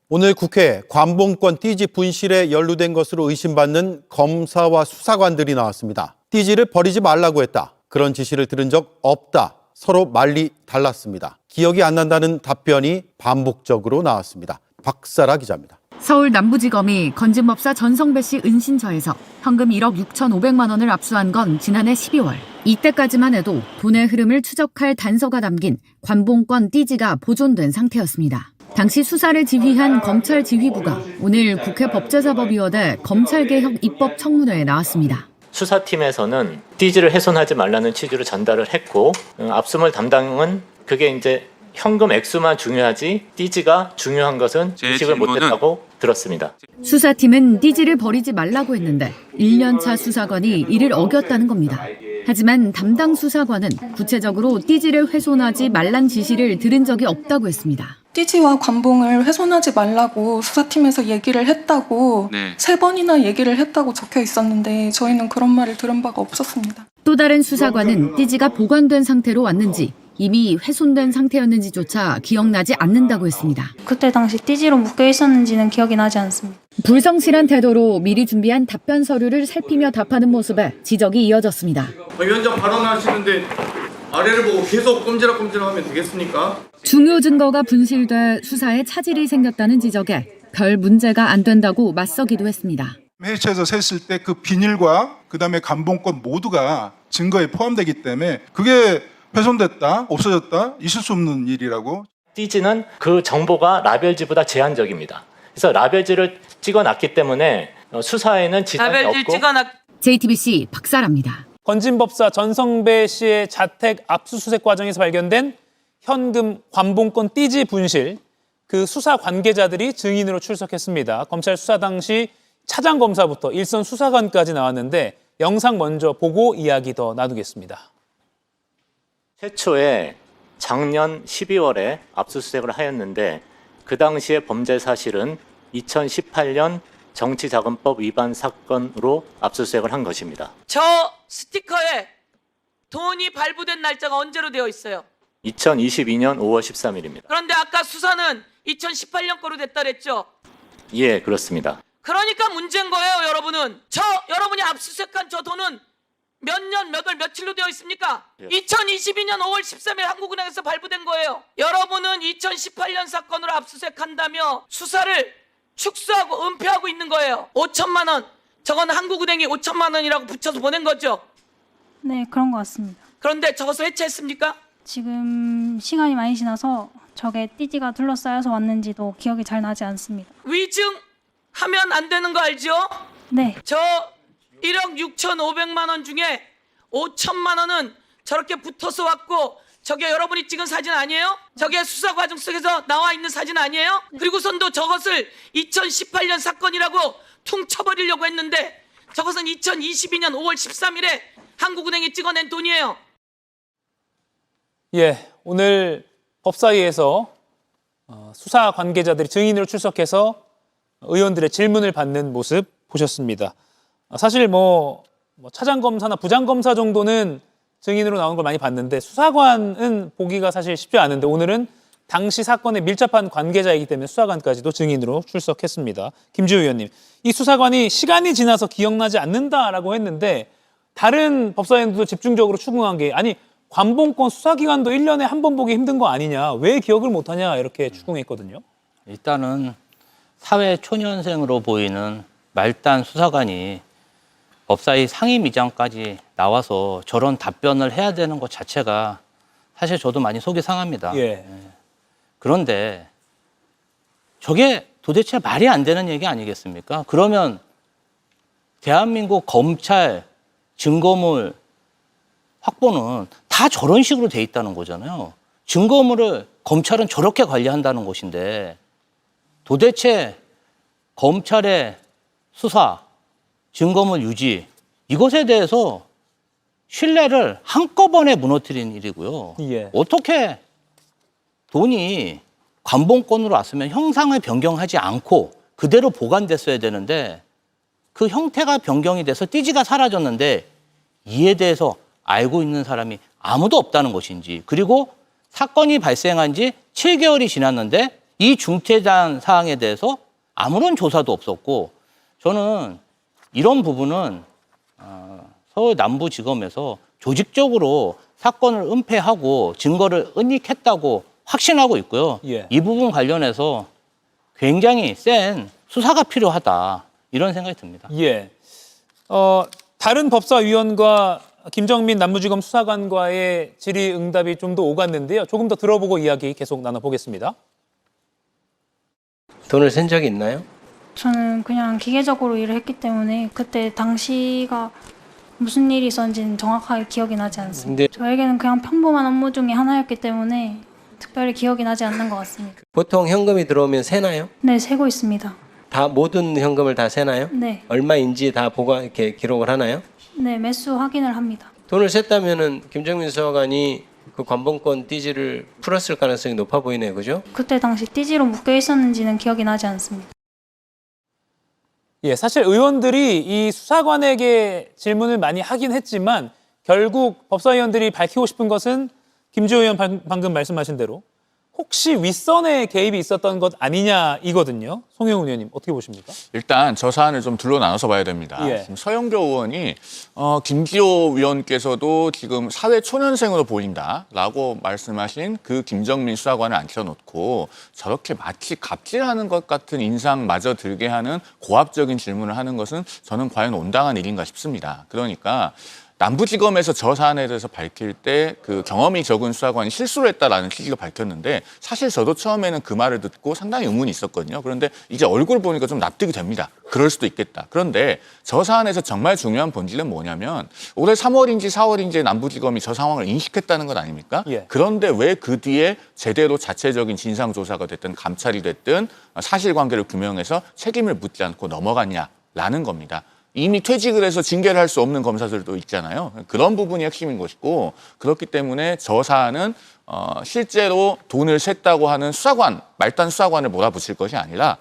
오늘 국회에 관봉권 띠지 분실에 연루된 것으로 의심받는 검사와 수사관들이 나왔습니다. 띠지를 버리지 말라고 했다. 그런 지시를 들은 적 없다. 서로 말이 달랐습니다. 기억이 안 난다는 답변이 반복적으로 나왔습니다. 박사라 기자입니다. 서울 남부지검이 건진법사 전성배 씨 은신처에서 현금 1억 6,500만 원을 압수한 건 지난해 12월. 이때까지만 해도 돈의 흐름을 추적할 단서가 담긴 관봉권 띠지가 보존된 상태였습니다. 당시 수사를 지휘한 검찰 지휘부가 오늘 국회 법제사법위원회 검찰개혁 입법 청문회에 나왔습니다. 수사팀에서는 띠지를 훼손하지 말라는 취지로 전달을 했고, 압수물 담당은 그게 이제 현금 액수만 중요하지 띠지가 중요한 것은 인식을 못했다고 들었습니다. 수사팀은 띠지를 버리지 말라고 했는데 1년차 수사관이 이를 어겼다는 겁니다. 하지만 담당 수사관은 구체적으로 띠지를 훼손하지 말란 지시를 들은 적이 없다고 했습니다. 띠지와 관봉을 훼손하지 말라고 수사팀에서 얘기를 했다고 3번이나 얘기를 했다고 적혀 있었는데 저희는 그런 말을 들은 바가 없었습니다. 또 다른 수사관은 띠지가 보관된 상태로 왔는지 이미 훼손된 상태였는지조차 기억나지 않는다고 했습니다. 그때 당시 띠지로 묶여 있었는지는 기억이 나지 않습니다. 불성실한 태도로 미리 준비한 답변 서류를 살피며 답하는 모습에 지적이 이어졌습니다. 위원장 발언하시는데 아래를 보고 계속 꼼지락꼼지락하면 되겠습니까? 중요 증거가 분실돼 수사에 차질이 생겼다는 지적에 별 문제가 안 된다고 맞서기도 했습니다. 회의체에서 셌을 때 그 비닐과 그다음에 관봉권 모두가 증거에 포함되기 때문에 그게 훼손됐다, 없어졌다, 있을 수 없는 일이라고. 띠지는 그 정보가 라벨지보다 제한적입니다. 그래서 라벨지를 찍어놨기 때문에 수사에는 지장이 없고. JTBC 박사랍니다. 건진법사 전성배 씨의 자택 압수수색 과정에서 발견된 현금 관봉권 띠지 분실, 그 수사 관계자들이 증인으로 출석했습니다. 검찰 수사 당시 차장검사부터 일선 수사관까지 나왔는데 영상 먼저 보고 이야기 더 나누겠습니다. 최초에 작년 12월에 압수수색을 하였는데 그 당시의 범죄 사실은 2018년 정치자금법 위반 사건으로 압수수색을 한 것입니다. 저 스티커에 돈이 발부된 날짜가 언제로 되어 있어요? 2022년 5월 13일입니다. 그런데 아까 수사는 2018년 거로 됐다 그랬죠? 예, 그렇습니다. 그러니까 문제인 거예요, 여러분은. 여러분이 압수수색한 저 돈은 몇 년, 몇 월, 며칠로 되어 있습니까? 2022년 5월 13일 한국은행에서 발부된 거예요. 여러분은 2018년 사건으로 압수수색한다며 수사를 축소하고 은폐하고 있는 거예요. 5천만 원. 저건 한국은행이 5천만 원이라고 붙여서 보낸 거죠? 네, 그런 것 같습니다. 그런데 저것을 해체했습니까? 지금 시간이 많이 지나서 저게 띠지가 둘러싸여서 왔는지도 기억이 잘 나지 않습니다. 위증하면 안 되는 거 알죠? 네. 저 1억 6,500만 원 중에 5천만 원은 저렇게 붙어서 왔고 저게 여러분이 찍은 사진 아니에요? 저게 수사 과정 속에서 나와 있는 사진 아니에요? 그리고선도 저것을 2018년 사건이라고 퉁쳐버리려고 했는데 저것은 2022년 5월 13일에 한국은행이 찍어낸 돈이에요. 예, 오늘 법사위에서 수사 관계자들이 증인으로 출석해서 의원들의 질문을 받는 모습 보셨습니다. 사실 차장검사나 부장검사 정도는 증인으로 나오는 걸 많이 봤는데 수사관은 보기가 사실 쉽지 않은데 오늘은 당시 사건에 밀접한 관계자이기 때문에 수사관까지도 증인으로 출석했습니다. 김지우 의원님, 이 수사관이 시간이 지나서 기억나지 않는다라고 했는데 다른 법사위원들도 집중적으로 추궁한 게 아니 관봉권 수사기관도 1년에 한 번 보기 힘든 거 아니냐, 왜 기억을 못하냐 이렇게 추궁했거든요. 일단은 사회 초년생으로 보이는 말단 수사관이 법사위 상임위장까지 나와서 저런 답변을 해야 되는 것 자체가 사실 저도 많이 속이 상합니다. 예. 그런데 저게 도대체 말이 안 되는 얘기 아니겠습니까? 그러면 대한민국 검찰 증거물 확보는 다 저런 식으로 돼 있다는 거잖아요. 증거물을 검찰은 저렇게 관리한다는 것인데 도대체 검찰의 수사, 증거물 유지, 이것에 대해서 신뢰를 한꺼번에 무너뜨린 일이고요. 예. 어떻게 돈이 관봉권으로 왔으면 형상을 변경하지 않고 그대로 보관됐어야 되는데 그 형태가 변경이 돼서 띠지가 사라졌는데 이에 대해서 알고 있는 사람이 아무도 없다는 것인지, 그리고 사건이 발생한 지 7개월이 지났는데 이 중대한 사항에 대해서 아무런 조사도 없었고 저는 이런 부분은 서울 남부지검에서 조직적으로 사건을 은폐하고 증거를 은닉했다고 확신하고 있고요. 예. 이 부분 관련해서 굉장히 센 수사가 필요하다 이런 생각이 듭니다. 예. 다른 법사위원과 김정민 남부지검 수사관과의 질의응답이 좀 더 오갔는데요. 조금 더 들어보고 이야기 계속 나눠보겠습니다. 돈을 센 적이 있나요? 저는 그냥 기계적으로 일을 했기 때문에 그때 당시가 무슨 일이 있었는지는 정확하게 기억이 나지 않습니다. 근데 저에게는 그냥 평범한 업무 중에 하나였기 때문에 특별히 기억이 나지 않는 것 같습니다. 보통 현금이 들어오면 세나요? 네, 세고 있습니다. 다 모든 현금을 다 세나요? 네, 얼마인지 다 보고 이렇게 기록을 하나요? 네, 매수 확인을 합니다. 돈을 셌다면은 김정민 수사관이 그 관봉권 띠지를 풀었을 가능성이 높아 보이네요, 그죠? 그때 당시 띠지로 묶여 있었는지는 기억이 나지 않습니다. 예, 사실 의원들이 이 수사관에게 질문을 많이 하긴 했지만 결국 법사위원들이 밝히고 싶은 것은 김주호 의원 방금 말씀하신 대로 혹시 윗선에 개입이 있었던 것 아니냐 이거든요. 송영훈 의원님 어떻게 보십니까? 일단 저 사안을 좀 둘로 나눠서 봐야 됩니다. 예. 지금 서영교 의원이 김기호 위원께서도 지금 사회 초년생으로 보인다라고 말씀하신 그 김정민 수사관을 앉혀놓고 저렇게 마치 갑질하는 것 같은 인상마저 들게 하는 고압적인 질문을 하는 것은 저는 과연 온당한 일인가 싶습니다. 그러니까 남부지검에서 저 사안에 대해서 밝힐 때 그 경험이 적은 수사관이 실수를 했다라는 취지가 밝혔는데 사실 저도 처음에는 그 말을 듣고 상당히 의문이 있었거든요. 그런데 이제 얼굴 보니까 좀 납득이 됩니다. 그럴 수도 있겠다. 그런데 저 사안에서 정말 중요한 본질은 뭐냐면 올해 3월인지 4월인지 남부지검이 저 상황을 인식했다는 것 아닙니까? 예. 그런데 왜 그 뒤에 제대로 자체적인 진상조사가 됐든 감찰이 됐든 사실관계를 규명해서 책임을 묻지 않고 넘어갔냐라는 겁니다. 이미 퇴직을 해서 징계를 할 수 없는 검사들도 있잖아요. 그런 부분이 핵심인 것이고 그렇기 때문에 저 사안은 실제로 돈을 샜다고 하는 수사관, 말단 수사관을 몰아붙일 것이 아니라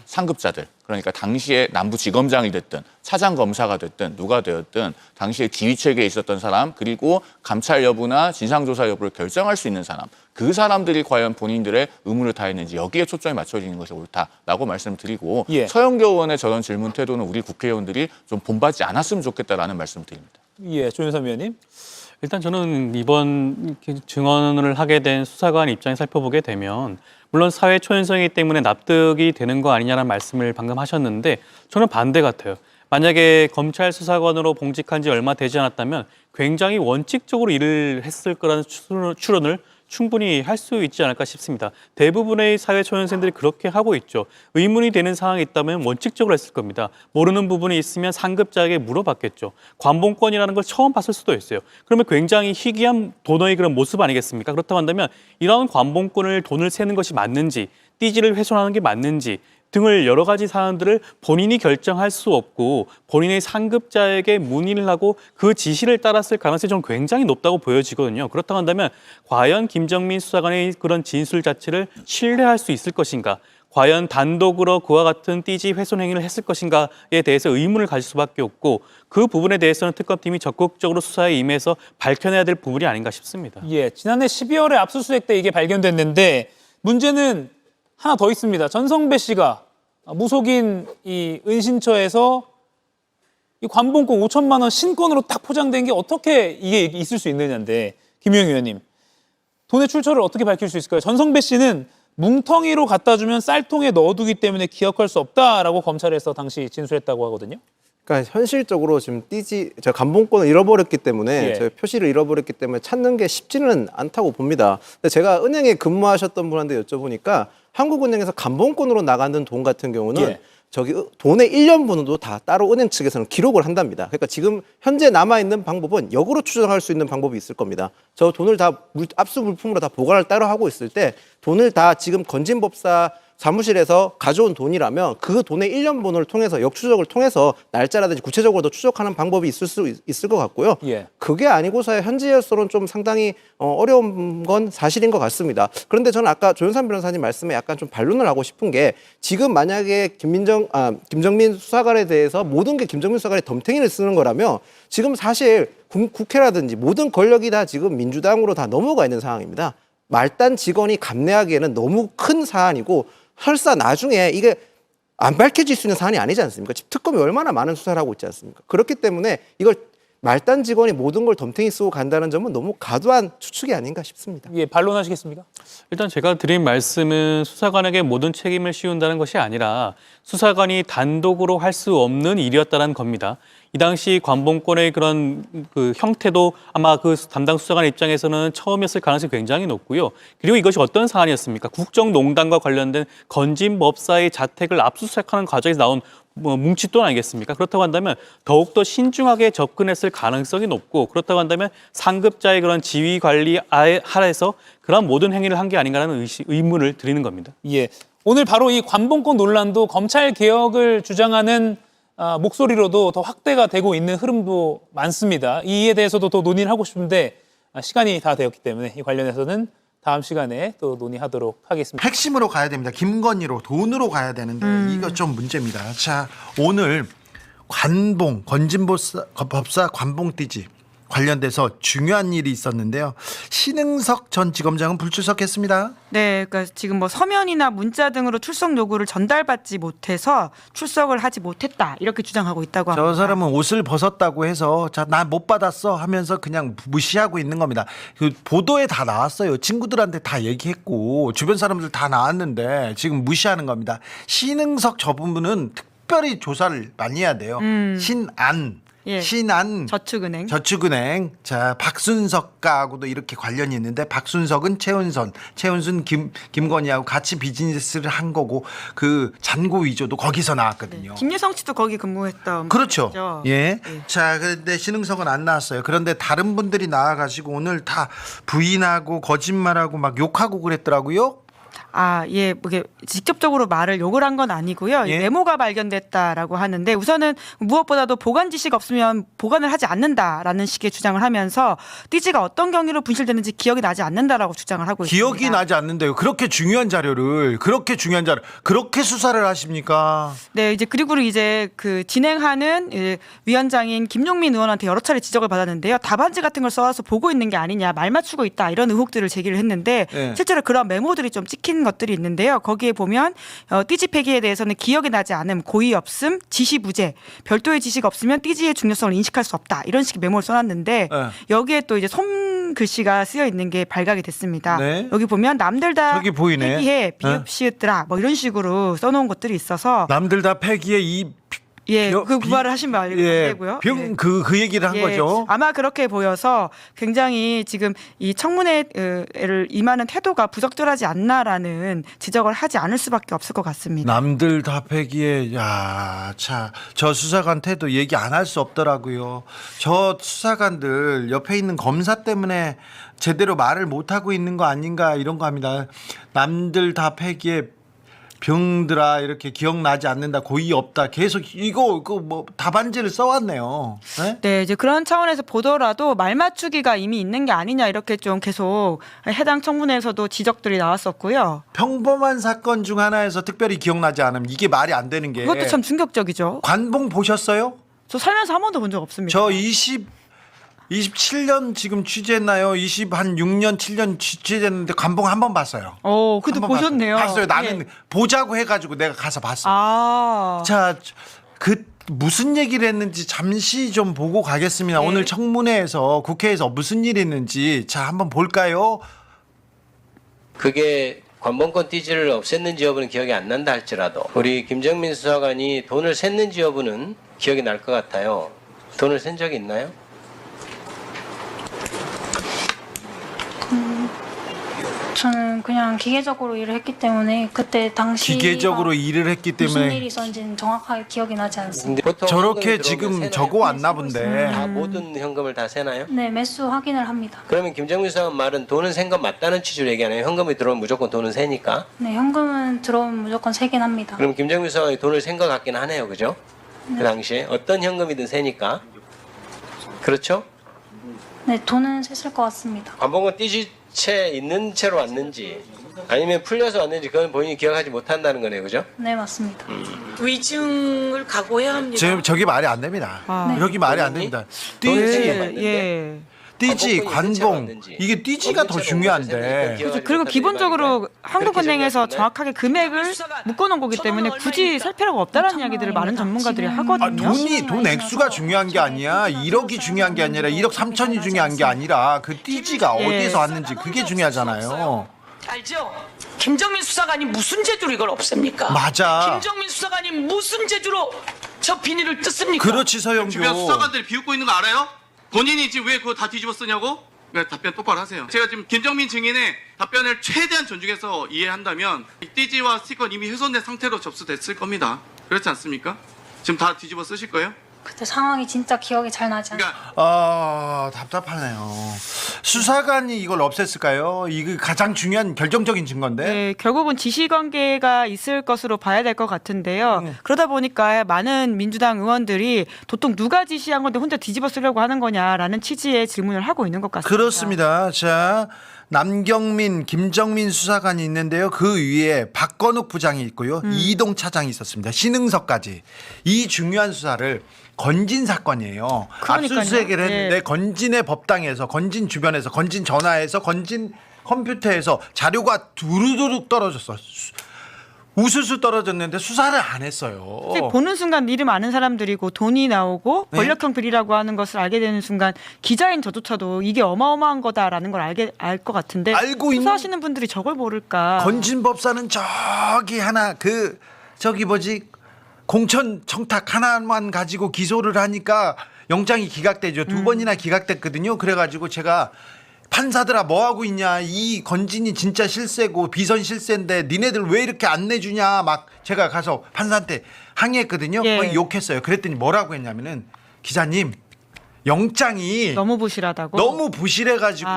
상급자들, 그러니까 당시에 남부지검장이 됐든 차장검사가 됐든 누가 되었든 당시에 지휘체계에 있었던 사람 그리고 감찰 여부나 진상조사 여부를 결정할 수 있는 사람 그 사람들이 과연 본인들의 의무를 다했는지 여기에 초점이 맞춰지는 것이 옳다라고 말씀을 드리고 예. 서영교 의원의 저런 질문 태도는 우리 국회의원들이 좀 본받지 않았으면 좋겠다라는 말씀을 드립니다. 예, 조윤선 위원님. 일단 저는 이번 증언을 하게 된 수사관 입장을 살펴보게 되면 물론 사회 초연성이기 때문에 납득이 되는 거 아니냐는 말씀을 방금 하셨는데 저는 반대 같아요. 만약에 검찰 수사관으로 봉직한 지 얼마 되지 않았다면 굉장히 원칙적으로 일을 했을 거라는 추론을 충분히 할 수 있지 않을까 싶습니다. 대부분의 사회 초년생들이 그렇게 하고 있죠. 의문이 되는 상황이 있다면 원칙적으로 했을 겁니다. 모르는 부분이 있으면 상급자에게 물어봤겠죠. 관봉권이라는 걸 처음 봤을 수도 있어요. 그러면 굉장히 희귀한 도너의 그런 모습 아니겠습니까? 그렇다고 한다면 이런 관봉권을 돈을 세는 것이 맞는지 띠지를 훼손하는 게 맞는지 등을 여러 가지 사안들을 본인이 결정할 수 없고 본인의 상급자에게 문의를 하고 그 지시를 따랐을 가능성이 좀 굉장히 높다고 보여지거든요. 그렇다고 한다면 과연 김정민 수사관의 그런 진술 자체를 신뢰할 수 있을 것인가? 과연 단독으로 그와 같은 띠지 훼손 행위를 했을 것인가에 대해서 의문을 가질 수밖에 없고 그 부분에 대해서는 특검팀이 적극적으로 수사에 임해서 밝혀내야 될 부분이 아닌가 싶습니다. 예, 지난해 12월에 압수수색 때 이게 발견됐는데 문제는 하나 더 있습니다. 전성배 씨가 무속인 이 은신처에서 이 관봉권 5천만 원 신권으로 딱 포장된 게 어떻게 이게 있을 수 있느냐인데 김용희 의원님 돈의 출처를 어떻게 밝힐 수 있을까요? 전성배 씨는 뭉텅이로 갖다 주면 쌀통에 넣어두기 때문에 기억할 수 없다라고 검찰에서 당시 진술했다고 하거든요. 그러니까 현실적으로 지금 제가 관봉권을 잃어버렸기 때문에 예. 제가 표시를 잃어버렸기 때문에 찾는 게 쉽지는 않다고 봅니다. 근데 제가 은행에 근무하셨던 분한테 여쭤보니까 한국은행에서 관봉권으로 나가는 돈 같은 경우는 예. 저기 돈의 1년 번호도 다 따로 은행 측에서는 기록을 한답니다. 그러니까 지금 현재 남아있는 방법은 역으로 추정할 수 있는 방법이 있을 겁니다. 저 돈을 다 압수 물품으로 다 보관을 따로 하고 있을 때 돈을 다 지금 건진법사 사무실에서 가져온 돈이라면 그 돈의 1년 번호를 통해서 역추적을 통해서 날짜라든지 구체적으로 더 추적하는 방법이 있을 수 있을 것 같고요. 예. 그게 아니고서야 현재로서는 좀 상당히 어려운 건 사실인 것 같습니다. 그런데 저는 아까 조윤선 변호사님 말씀에 약간 좀 반론을 하고 싶은 게 지금 만약에 김정민 수사관에 대해서 모든 게 김정민 수사관이 덤탱이를 쓰는 거라면 지금 사실 국회라든지 모든 권력이 다 지금 민주당으로 다 넘어가 있는 상황입니다. 말단 직원이 감내하기에는 너무 큰 사안이고 설사 나중에 이게 안 밝혀질 수 있는 사안이 아니지 않습니까? 지금 특검이 얼마나 많은 수사를 하고 있지 않습니까? 그렇기 때문에 이걸 말단 직원이 모든 걸 덤탱이 쓰고 간다는 점은 너무 과도한 추측이 아닌가 싶습니다. 예, 반론하시겠습니까? 일단 제가 드린 말씀은 수사관에게 모든 책임을 씌운다는 것이 아니라 수사관이 단독으로 할 수 없는 일이었다는 겁니다. 이 당시 관봉권의 그런 그 형태도 아마 그 담당 수사관 입장에서는 처음이었을 가능성이 굉장히 높고요. 그리고 이것이 어떤 사안이었습니까? 국정농단과 관련된 건진법사의 자택을 압수수색하는 과정에서 나온 뭉칫돈 아니겠습니까? 그렇다고 한다면 더욱더 신중하게 접근했을 가능성이 높고, 그렇다고 한다면 상급자의 그런 지휘 관리 하에서 그런 모든 행위를 한 게 아닌가라는 의문을 드리는 겁니다. 예, 오늘 바로 이 관봉권 논란도 검찰 개혁을 주장하는 목소리로도 더 확대가 되고 있는 흐름도 많습니다. 이에 대해서도 더 논의를 하고 싶은데 시간이 다 되었기 때문에 이 관련해서는 다음 시간에 또 논의하도록 하겠습니다. 핵심으로 가야 됩니다. 김건희로, 돈으로 가야 되는데 이거 좀 문제입니다. 자, 오늘 건진법사 관봉띠지 관련돼서 중요한 일이 있었는데요. 신흥석 전 지검장은 불출석했습니다. 네, 그러니까 지금 뭐 서면이나 문자 등으로 출석 요구를 전달받지 못해서 출석을 하지 못했다 이렇게 주장하고 있다고 합니다. 저 사람은 옷을 벗었다고 해서 자, 나 못 받았어 하면서 그냥 무시하고 있는 겁니다. 그 보도에 다 나왔어요. 친구들한테 다 얘기했고 주변 사람들 다 나왔는데 지금 무시하는 겁니다. 신흥석 저분은 특별히 조사를 많이 해야 돼요. 신안. 예. 신안 저축은행. 자, 박순석과하고도 이렇게 관련이 있는데 박순석은 최은순 김건희하고 같이 비즈니스를 한 거고 그 잔고 위조도 거기서 나왔거든요. 김여성 씨도 거기 근무했던 그렇죠. 분이죠. 예. 자, 그런데 신흥석은 안 나왔어요. 그런데 다른 분들이 나와가지고 오늘 다 부인하고 거짓말하고 막 욕하고 그랬더라고요. 아, 예, 이게 직접적으로 말을 욕을 한 건 아니고요. 예? 메모가 발견됐다라고 하는데 우선은 무엇보다도 보관 지시가 없으면 보관을 하지 않는다라는 식의 주장을 하면서 띠지가 어떤 경위로 분실됐는지 기억이 나지 않는다라고 주장을 하고 있습니다. 기억이 나지 않는데요. 그렇게 중요한 자료를 그렇게 수사를 하십니까? 네, 그리고 그 진행하는 위원장인 김용민 의원한테 여러 차례 지적을 받았는데요. 답안지 같은 걸 써와서 보고 있는 게 아니냐, 말 맞추고 있다 이런 의혹들을 제기를 했는데 네. 실제로 그런 메모들이 좀 찍힌 것들이 있는데요. 거기에 보면 띠지 폐기에 대해서는 기억이 나지 않음, 고의 없음, 지시 무죄, 별도의 지시가 없으면 띠지의 중요성을 인식할 수 없다 이런 식의 메모를 써놨는데 네. 여기에 또 손글씨가 쓰여 있는 게 발각이 됐습니다. 네. 여기 보면 남들 다 저기 보이네. 폐기해 비읍시읒들아 뭐 이런 식으로 써놓은 것들이 있어서 남들 다 폐기해 그 구발을 하신 말 되고요. 그 얘기를 한 거죠. 아마 그렇게 보여서 굉장히 지금 이 청문회를 임하는 태도가 부적절하지 않나라는 지적을 하지 않을 수밖에 없을 것 같습니다. 남들 다 폐기해. 저 수사관 태도 얘기 안 할 수 없더라고요. 저 수사관들 옆에 있는 검사 때문에 제대로 말을 못 하고 있는 거 아닌가 이런 거 합니다. 남들 다 폐기해. 병들아 이렇게 기억나지 않는다, 고의 없다, 계속 이거 뭐 답안지를 써왔네요. 네, 그런 차원에서 보더라도 말 맞추기가 이미 있는 게 아니냐 이렇게 좀 계속 해당 청문회에서도 지적들이 나왔었고요. 평범한 사건 중 하나에서 특별히 기억나지 않으면 이게 말이 안 되는 게. 그것도 참 충격적이죠. 관봉 보셨어요? 저 살면서 한 번도 본 적 없습니다. 저 27년 지금 취재했나요? 6년, 7년 취재했는데 관봉 한 번 봤어요. 그래도 보셨네요. 봤어요. 나는 보자고 해가지고 내가 가서 봤어요. 무슨 얘기를 했는지 잠시 좀 보고 가겠습니다. 오늘 청문회에서 국회에서 무슨 일이 있는지 한번 볼까요? 그게 관봉권 띠지를 없앴는지 여부는 기억이 안 난다 할지라도 우리 김정민 수사관이 돈을 샜는지 여부는 기억이 날 것 같아요. 돈을 센 적이 있나요? 저는 그냥 기계적으로 일을 했기 때문에 그때 당시 기계적으로 일을 했기 때문에 무슨 일이 있었는지는 정확하게 기억이 나지 않습니다. 저렇게 지금 적어 왔나 본데. 다 모든 현금을 다 세나요? 네, 매수 확인을 합니다. 그러면 김정민 수사관 말은 돈은 센 건 맞다는 취지로 얘기하네요. 현금이 들어오면 무조건 돈은 세니까. 네, 현금은 들어오면 무조건 세긴 합니다. 그럼 김정민 수사관이 돈을 센 것 같긴 하네요. 그죠? 그 당시에 어떤 현금이든 세니까. 그렇죠? 네, 돈은 셌을 것 같습니다. 관봉권 띠지채 있는 채로 왔는지 아니면 풀려서 왔는지 그건 본인이 기억하지 못한다는 거네요. 그죠? 네, 맞습니다. 위증을 각오해야 합니다. 지금 저기 말이 안 됩니다. 여기 말이 안 됩니다. 띠지, 관봉권이 현재가 관봉 왔는지, 이게 띠지가 더 중요한데. 그렇죠. 그리고 기본적으로 한국은행에서 정확하게 금액을 묶어놓은 거기 때문에 굳이 살 필요가 없다는 이야기들을 많은 전문가들이 하거든요. 돈 액수가 중요한 게 아니야. 1억이 중요한 게 아니라 1억 3천이 중요한 게 아니라 그 띠지가 어디에서 왔는지 그게 중요하잖아요. 알죠? 김정민 수사관이 무슨 재주로 이걸 없앱니까? 맞아. 김정민 수사관이 무슨 재주로 저 비닐을 뜯습니까? 그렇지 서영교. 주변 수사관들이 비웃고 있는 거 알아요? 본인이 지금 왜 그거 다 뒤집어 쓰냐고? 답변 똑바로 하세요. 제가 지금 김정민 증인의 답변을 최대한 존중해서 이해한다면 이 띠지와 스티커는 이미 훼손된 상태로 접수됐을 겁니다. 그렇지 않습니까? 지금 다 뒤집어 쓰실 거예요? 그때 상황이 진짜 기억이 잘 나지 않아요. 답답하네요. 수사관이 이걸 없앴을까요? 이게 가장 중요한 결정적인 증거인데. 네, 결국은 지시관계가 있을 것으로 봐야 될 것 같은데요. 그러다 보니까 많은 민주당 의원들이 도통 누가 지시한 건데 혼자 뒤집어 쓰려고 하는 거냐라는 취지의 질문을 하고 있는 것 같습니다. 그렇습니다. 자, 남경민, 김정민 수사관이 있는데요. 그 위에 박건욱 부장이 있고요. 이동 차장이 있었습니다. 신흥석까지. 이 중요한 수사를 건진 사건이에요. 그러니까요. 압수수색을 했는데 네. 건진의 법당에서, 건진 주변에서, 건진 전화에서, 건진 컴퓨터에서 자료가 두루두루 떨어졌어. 우수수 떨어졌는데 수사를 안 했어요. 보는 순간 이름 아는 사람들이고 돈이 나오고 네. 권력형 비리라고 하는 것을 알게 되는 순간 기자인 저조차도 이게 어마어마한 거다라는 걸 알 것 같은데 알고 있는 수사하시는 분들이 저걸 모를까? 건진 법사는 저기 하나 공천 청탁 하나만 가지고 기소를 하니까 영장이 기각되죠. 2번이나 기각됐거든요. 그래가지고 제가 판사들아 뭐 하고 있냐, 이 건진이 진짜 실세고 비선 실세인데 니네들 왜 이렇게 안 내주냐, 막 제가 가서 판사한테 항의했거든요. 예. 거의 욕했어요. 그랬더니 뭐라고 했냐면은 기자님 영장이 너무 부실하다고. 너무 부실해가지고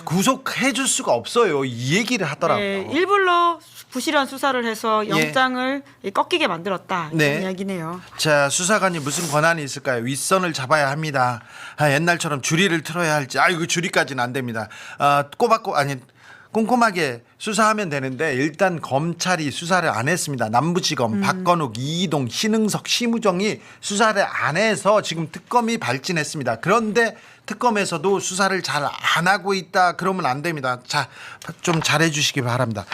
구속해줄 수가 없어요. 이 얘기를 하더라고요. 네, 일부러 부실한 수사를 해서 영장을 꺾이게 만들었다 이런 네. 이야기네요. 자, 수사관이 무슨 권한이 있을까요? 윗선을 잡아야 합니다. 옛날처럼 주리를 틀어야 할지. 이거 주리까지는 안 됩니다. 꼼꼼하게 수사하면 되는데 일단 검찰이 수사를 안 했습니다. 남부지검 박건욱, 이동, 신흥석, 심우정이 수사를 안 해서 지금 특검이 발진했습니다. 그런데 특검에서도 수사를 잘 안 하고 있다 그러면 안 됩니다. 자, 좀 잘해 주시기 바랍니다.